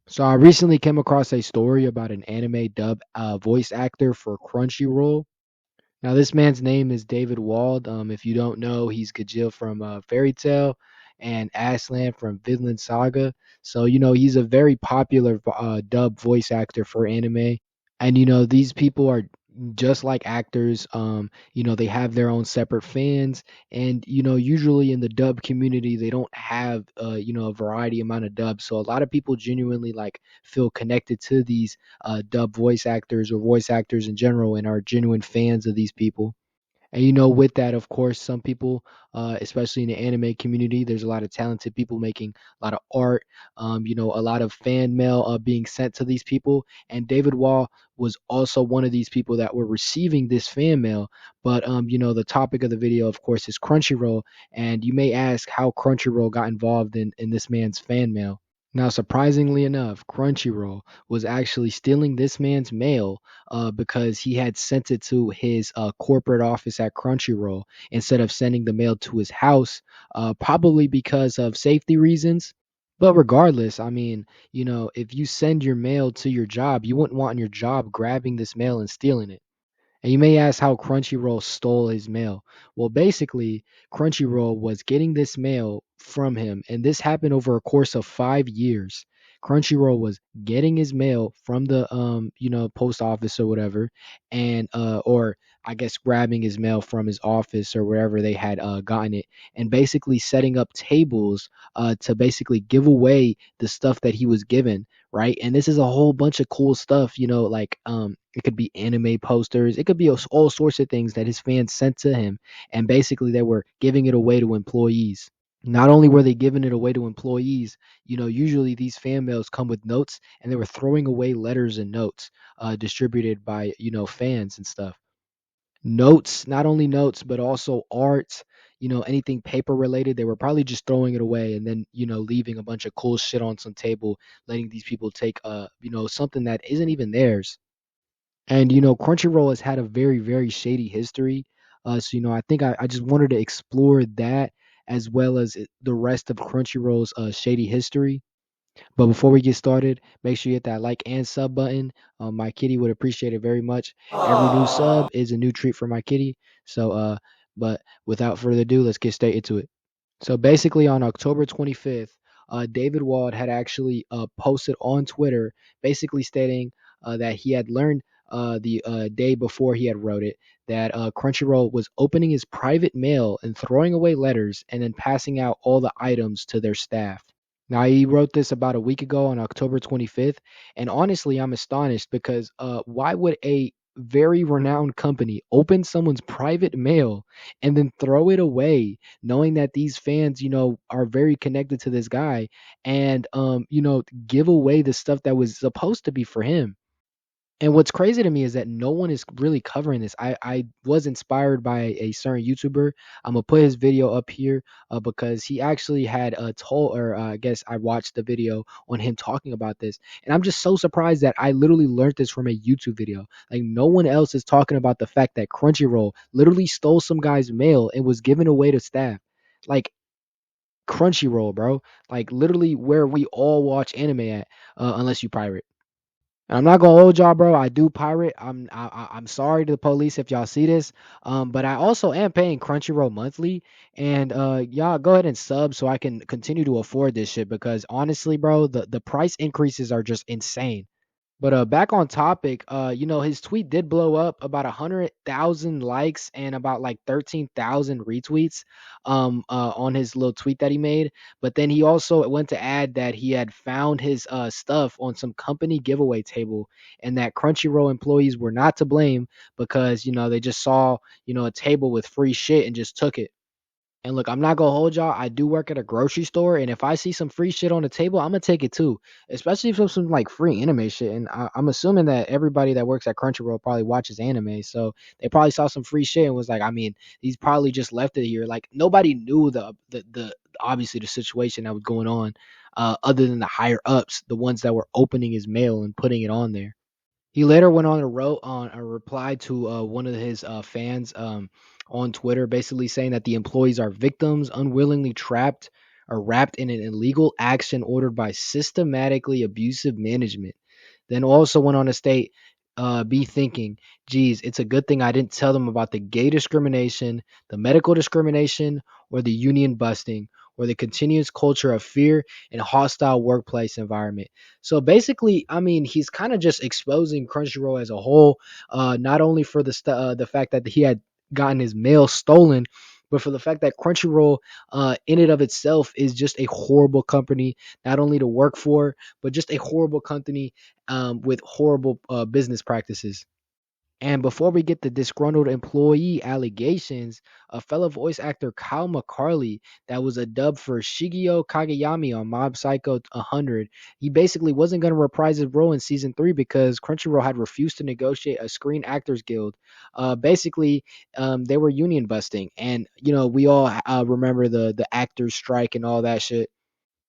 So I recently came across a story about an anime dub voice actor for Crunchyroll. Now this man's name is David Wald. If you don't know, he's Gajil from Fairy Tail and Aslan from Vinland Saga. So he's a very popular dub voice actor for anime. And these people are just like actors. They have their own separate fans, and usually in the dub community they don't have a variety amount of dubs, so a lot of people genuinely like feel connected to these dub voice actors or voice actors in general and are genuine fans of these people. And with that, of course, some people, especially in the anime community, there's a lot of talented people making a lot of art. A lot of fan mail being sent to these people. And David Wall was also one of these people that were receiving this fan mail. But the topic of the video, of course, is Crunchyroll. And you may ask how Crunchyroll got involved in this man's fan mail. Now, surprisingly enough, Crunchyroll was actually stealing this man's mail because he had sent it to his corporate office at Crunchyroll instead of sending the mail to his house, probably because of safety reasons. But regardless, I mean, if you send your mail to your job, you wouldn't want your job grabbing this mail and stealing it. And you may ask how Crunchyroll stole his mail. Well, basically, Crunchyroll was getting this mail from him, and this happened over a course of 5 years. Crunchyroll was getting his mail from the post office or whatever, and or I guess grabbing his mail from his office or wherever they had gotten it, and basically setting up tables to basically give away the stuff that he was given, right? And this is a whole bunch of cool stuff, like it could be anime posters, it could be all sorts of things that his fans sent to him, and basically they were giving it away to employees. Not only were they giving it away to employees, usually these fan mails come with notes, and they were throwing away letters and notes distributed by fans and stuff. Notes, not only notes, but also art, anything paper related. They were probably just throwing it away and then, leaving a bunch of cool shit on some table, letting these people take, something that isn't even theirs. And, Crunchyroll has had a very, very shady history. So, I think I just wanted to explore that as well as the rest of Crunchyroll's shady history. But before we get started, make sure you hit that like and sub button. My kitty would appreciate it very much. Every new sub is a new treat for my kitty. So, but without further ado, let's get straight into it. So basically, on October 25th, David Wald had actually posted on Twitter, basically stating that he had learned the day before he had wrote it that Crunchyroll was opening his private mail and throwing away letters and then passing out all the items to their staff. Now he wrote this about a week ago on October 25th, and honestly, I'm astonished because why would a very renowned company open someone's private mail and then throw it away, knowing that these fans, are very connected to this guy, and give away the stuff that was supposed to be for him? And what's crazy to me is that no one is really covering this. I was inspired by a certain YouTuber. I'm gonna put his video up here because he actually had told, or I guess I watched the video on him talking about this, and I'm just so surprised that I literally learned this from a YouTube video. Like no one else is talking about the fact that Crunchyroll literally stole some guy's mail and was given away to staff. Like Crunchyroll, bro. Like literally where we all watch anime at, unless you pirate. And I'm not gonna hold y'all, bro. I do pirate. I'm sorry to the police if y'all see this. But I also am paying Crunchyroll monthly, and y'all go ahead and sub so I can continue to afford this shit. Because honestly, bro, the price increases are just insane. But back on topic, his tweet did blow up about 100,000 likes and about like 13,000 retweets on his little tweet that he made. But then he also went to add that he had found his stuff on some company giveaway table, and that Crunchyroll employees were not to blame because they just saw a table with free shit and just took it. And look, I'm not gonna hold y'all. I do work at a grocery store, and if I see some free shit on the table, I'm gonna take it too. Especially if it's some like free anime shit. And I'm assuming that everybody that works at Crunchyroll probably watches anime, so they probably saw some free shit and was like, I mean, he's probably just left it here. Like nobody knew the obviously the situation that was going on, other than the higher ups, the ones that were opening his mail and putting it on there. He later went on and wrote on a reply to one of his fans on Twitter, basically saying that the employees are victims, unwillingly trapped, are wrapped in an illegal action ordered by systematically abusive management. Then also went on to state, be thinking, geez, it's a good thing I didn't tell them about the gay discrimination, the medical discrimination, or the union busting, or the continuous culture of fear and hostile workplace environment. So basically, I mean, he's kind of just exposing Crunchyroll as a whole, not only for the fact that he had gotten his mail stolen, but for the fact that Crunchyroll, in and of itself, is just a horrible company, not only to work for, but just a horrible company with horrible business practices. And before we get the disgruntled employee allegations, a fellow voice actor, Kyle McCarley, that was a dub for Shigeo Kageyami on Mob Psycho 100, he basically wasn't going to reprise his role in season 3 because Crunchyroll had refused to negotiate a Screen Actors Guild. Basically, they were union busting. And, we all remember the actors strike and all that shit.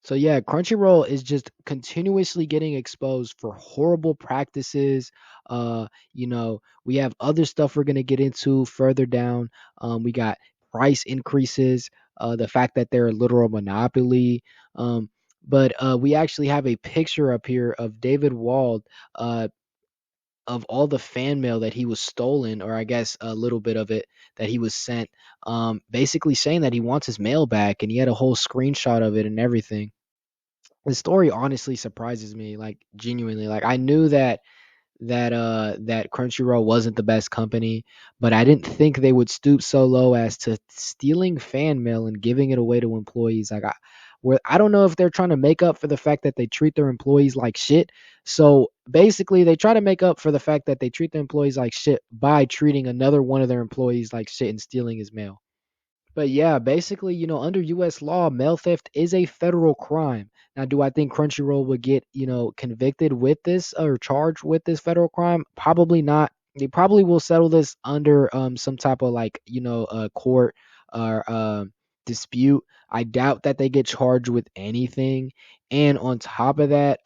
So yeah, Crunchyroll is just continuously getting exposed for horrible practices. We have other stuff we're gonna get into further down. We got price increases, the fact that they're a literal monopoly. But we actually have a picture up here of David Wald, uh, of all the fan mail that he was stolen, or I guess a little bit of it that he was sent, basically saying that he wants his mail back, and he had a whole screenshot of it and everything. The story honestly surprises me, like, genuinely. Like, I knew that Crunchyroll wasn't the best company, but I didn't think they would stoop so low as to stealing fan mail and giving it away to employees. Like, I don't know if they're trying to make up for the fact that they treat their employees like shit. So basically, they try to make up for the fact that they treat their employees like shit by treating another one of their employees like shit and stealing his mail. But yeah, basically, under US law, mail theft is a federal crime. Now, do I think Crunchyroll would get, convicted with this or charged with this federal crime? Probably not. They probably will settle this under some type of, like, court or dispute. I doubt that they get charged with anything. And on top of that,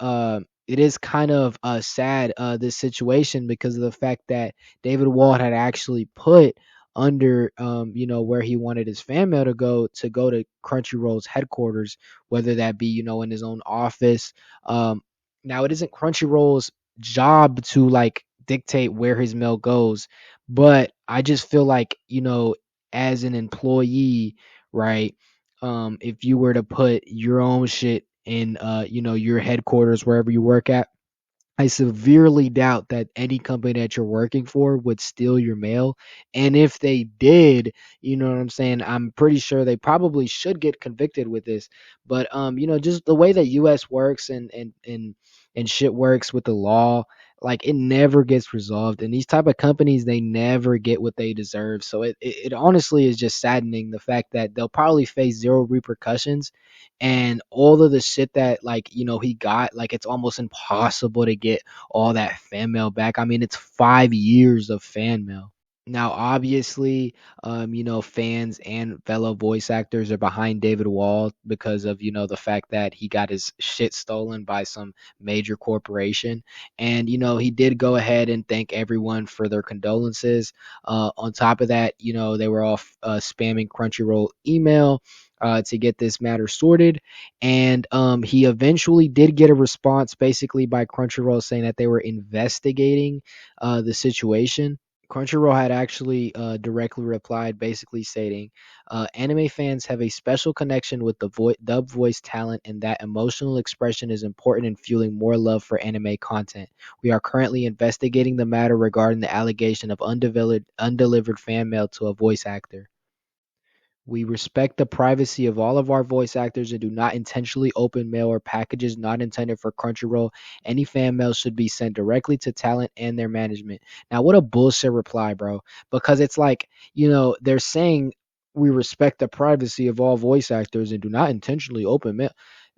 it is kind of sad, this situation, because of the fact that David Wald had actually put under, where he wanted his fan mail to go to Crunchyroll's headquarters, whether that be, in his own office. Now, it isn't Crunchyroll's job to, like, dictate where his mail goes, but I just feel like, as an employee, right? If you were to put your own shit in, your headquarters, wherever you work at, I severely doubt that any company that you're working for would steal your mail. And if they did, you know what I'm saying? I'm pretty sure they probably should get convicted with this. But just the way that US works and shit works with the law, like, it never gets resolved. And these type of companies, they never get what they deserve. So it honestly is just saddening, the fact that they'll probably face zero repercussions, and all of the shit that, like, he got, like, it's almost impossible to get all that fan mail back. I mean, it's 5 years of fan mail. Now, obviously, fans and fellow voice actors are behind David Wall because of, the fact that he got his shit stolen by some major corporation. And, he did go ahead and thank everyone for their condolences. On top of that, they were all spamming Crunchyroll email to get this matter sorted. And he eventually did get a response, basically, by Crunchyroll, saying that they were investigating the situation. Crunchyroll had actually directly replied, basically stating, anime fans have a special connection with the dub voice talent, and that emotional expression is important in fueling more love for anime content. We are currently investigating the matter regarding the allegation of undelivered fan mail to a voice actor. We respect the privacy of all of our voice actors and do not intentionally open mail or packages not intended for Crunchyroll. Any fan mail should be sent directly to talent and their management. Now, what a bullshit reply, bro. Because it's like, they're saying we respect the privacy of all voice actors and do not intentionally open mail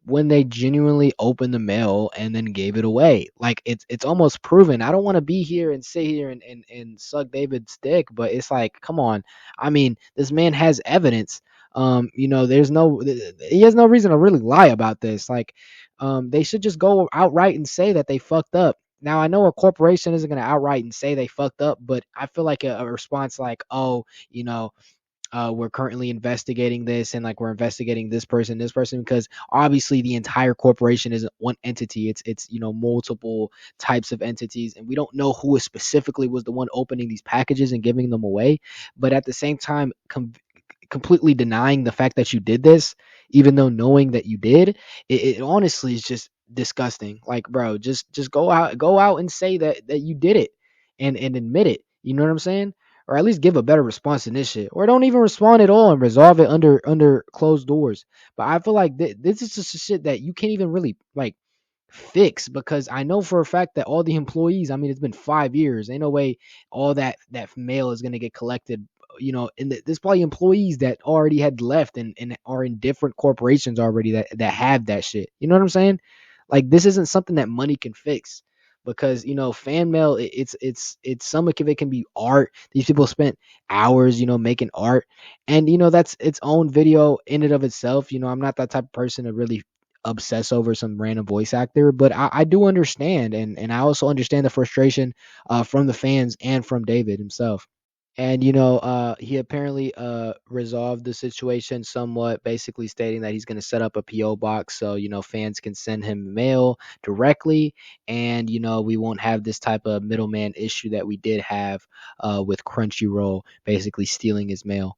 when they genuinely opened the mail and then gave it away. Like, it's almost proven. I don't want to be here and sit here and suck David's dick, but it's like, come on. I mean, this man has evidence. He has no reason to really lie about this. Like, they should just go outright and say that they fucked up. Now, I know a corporation isn't going to outright and say they fucked up, but I feel like a response like, oh, you know, we're currently investigating this, and like we're investigating this person, because obviously the entire corporation isn't one entity. It's multiple types of entities, and we don't know who specifically was the one opening these packages and giving them away. But at the same time, completely denying the fact that you did this, even though knowing that you did, it honestly is just disgusting. Like, bro, just go out and say that you did it, and admit it. You know what I'm saying? Or at least give a better response than this shit, or don't even respond at all and resolve it under closed doors. But I feel like this is just a shit that you can't even really like fix, because I know for a fact that all the employees, I mean, it's been 5 years. Ain't no way all that mail is gonna get collected. And there's probably employees that already had left and are in different corporations already that have that shit. You know what I'm saying? Like, this isn't something that money can fix, because fan mail, it's some of it can be art. These people spent hours making art, and that's its own video in and of itself. I'm not that type of person to really obsess over some random voice actor, but I do understand, and I also understand the frustration from the fans and from David himself. And he apparently resolved the situation somewhat, basically stating that he's going to set up a PO box so fans can send him mail directly, and we won't have this type of middleman issue that we did have with Crunchyroll basically stealing his mail.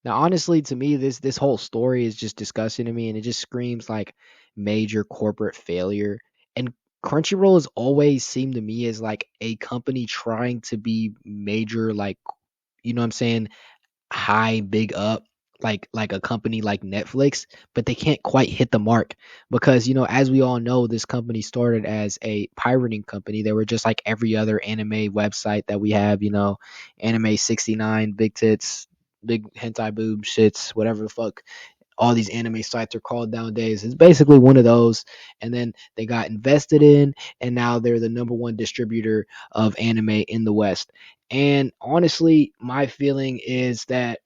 Now, honestly, to me, this whole story is just disgusting to me, and it just screams like major corporate failure. And Crunchyroll has always seemed to me as like a company trying to be major, like, what I'm saying, high, big up, like a company like Netflix, but they can't quite hit the mark, because as we all know, this company started as a pirating company. They were just like every other anime website that we have, Anime 69, big tits, big hentai boob shits, whatever the fuck all these anime sites are called nowadays. It's basically one of those. And then they got invested in, and now they're the number one distributor of anime in the West. And honestly, my feeling is that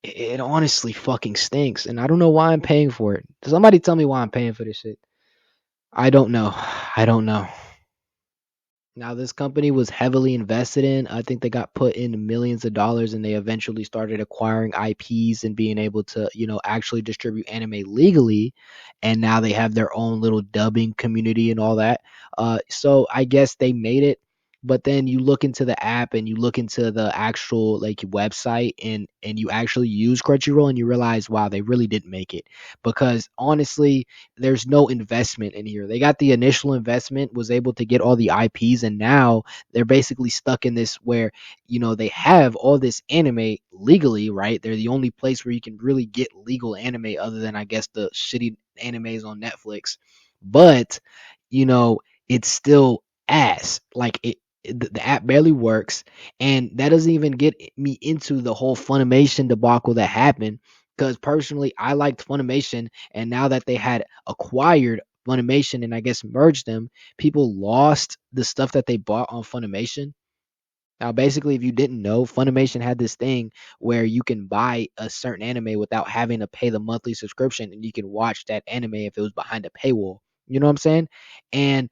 it honestly fucking stinks, and I don't know why I'm paying for it. Somebody tell me why I'm paying for this shit. I don't know. I don't know. Now, this company was heavily invested in. I think they got put in millions of dollars, and they eventually started acquiring IPs and being able to, actually distribute anime legally. And now they have their own little dubbing community and all that. So I guess they made it. But then you look into the app and you look into the actual like website, and you actually use Crunchyroll, and you realize, wow, they really didn't make it, because honestly, there's no investment in here. They got the initial investment, was able to get all the IPs, and now they're basically stuck in this where they have all this anime legally, right? They're the only place where you can really get legal anime, other than I guess the shitty animes on Netflix. But you know, it's still ass. Like the app barely works, and that doesn't even get me into the whole Funimation debacle that happened. Because personally, I liked Funimation, and now that they had acquired Funimation and I guess merged them, people lost the stuff that they bought on Funimation. Now, basically, if you didn't know, Funimation had this thing where you can buy a certain anime without having to pay the monthly subscription, and you can watch that anime if it was behind a paywall. You know what I'm saying? And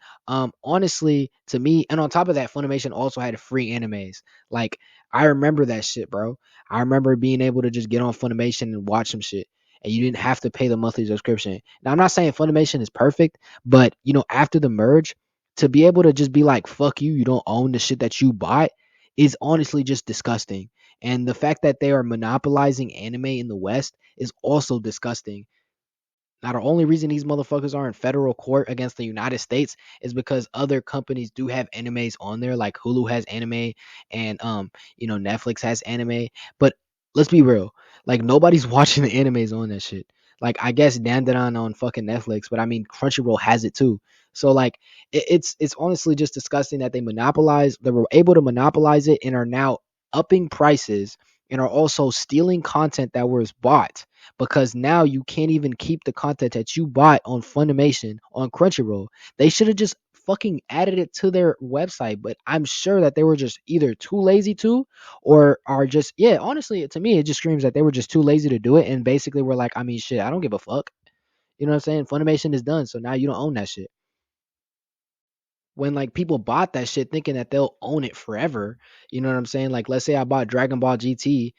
honestly, to me, and on top of that, Funimation also had free animes. Like, I remember that shit, bro. I remember being able to just get on Funimation and watch some shit, and you didn't have to pay the monthly subscription. Now, I'm not saying Funimation is perfect, but after the merge, to be able to just be like, "Fuck you," you don't own the shit that you bought, is honestly just disgusting. And the fact that they are monopolizing anime in the West is also disgusting. Now, the only reason these motherfuckers are in federal court against the United States is because other companies do have animes on there, like Hulu has anime, and Netflix has anime. But let's be real, like nobody's watching the animes on that shit. Like, I guess Dandadan on fucking Netflix, but I mean Crunchyroll has it too. So like it's honestly just disgusting that they were able to monopolize it, and are now upping prices, and are also stealing content that was bought, because now you can't even keep the content that you bought on Funimation on Crunchyroll. They should have just fucking added it to their website, but I'm sure that they were just either too lazy to, or are just, yeah, honestly, to me it just screams that they were just too lazy to do it, and basically were like, I mean, shit, I don't give a fuck. You know what I'm saying? Funimation is done, so now you don't own that shit. When like people bought that shit thinking that they'll own it forever, you know what I'm saying? Like, let's say I bought Dragon Ball GT.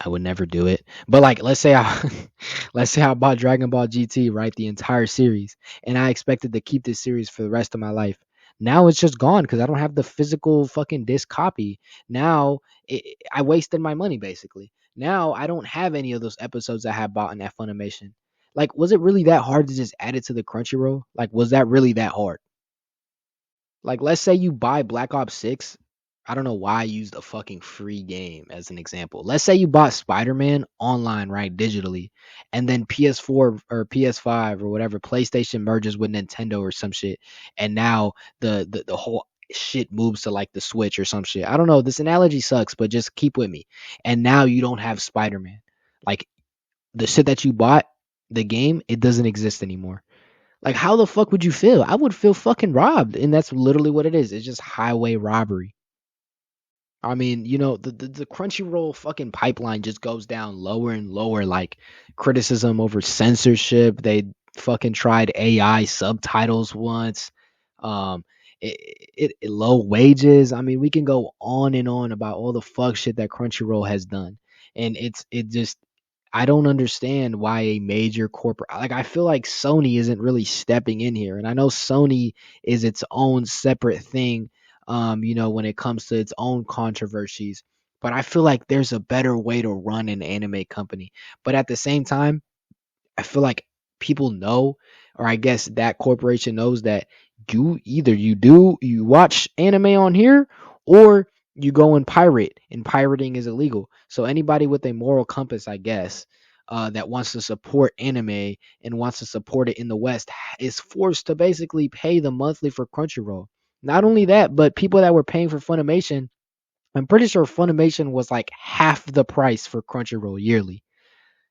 I would never do it. But like, let's say I, let's say I bought Dragon Ball GT, right, the entire series, and I expected to keep this series for the rest of my life. Now it's just gone because I don't have the physical fucking disc copy. Now I wasted my money basically. Now I don't have any of those episodes I had bought in that Funimation. Like, was it really that hard to just add it to the Crunchyroll? Like, was that really that hard? Like, let's say you buy Black Ops 6. I don't know why I used a fucking free game as an example. Let's say you bought Spider-Man online, right, digitally, and then PS4 or PS5 or whatever, PlayStation merges with Nintendo or some shit, and now the whole shit moves to like the Switch or some shit. I don't know. This analogy sucks, but just keep with me. And now you don't have Spider-Man. Like the shit that you bought, the game, it doesn't exist anymore. Like, how the fuck would you feel? I would feel fucking robbed, and that's literally what it is. It's just highway robbery. I mean, the Crunchyroll fucking pipeline just goes down lower and lower. Like criticism over censorship. They fucking tried AI subtitles once. Um, low wages. I mean, we can go on and on about all the fuck shit that Crunchyroll has done, and it just I don't understand why a major corporate like I feel like Sony isn't really stepping in here. And I know Sony is its own separate thing when it comes to its own controversies, but I feel like there's a better way to run an anime company. But at the same time, I feel like people know, or I guess that corporation knows that you watch anime on here or you go and pirate, and pirating is illegal. So anybody with a moral compass, I guess, that wants to support anime and wants to support it in the West is forced to basically pay the monthly for Crunchyroll. Not only that, but people that were paying for Funimation, I'm pretty sure Funimation was like half the price for Crunchyroll yearly,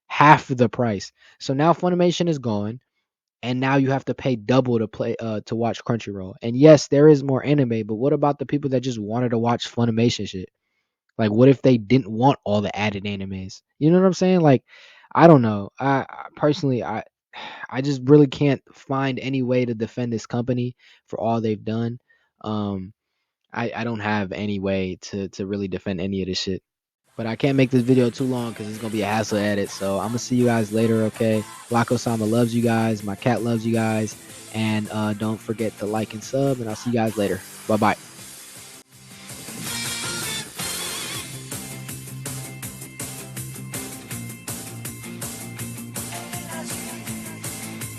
half the price. So now Funimation is gone, and now you have to pay double to watch Crunchyroll. And yes, there is more anime, but what about the people that just wanted to watch Funimation shit? Like, what if they didn't want all the added animes? You know what I'm saying? Like, I don't know. I personally, I just really can't find any way to defend this company for all they've done. Um, I don't have any way to really defend any of this shit. But I can't make this video too long because it's gonna be a hassle to edit. So I'm gonna see you guys later, okay? Blacko Sama loves you guys. My cat loves you guys. And don't forget to like and sub. And I'll see you guys later. Bye bye.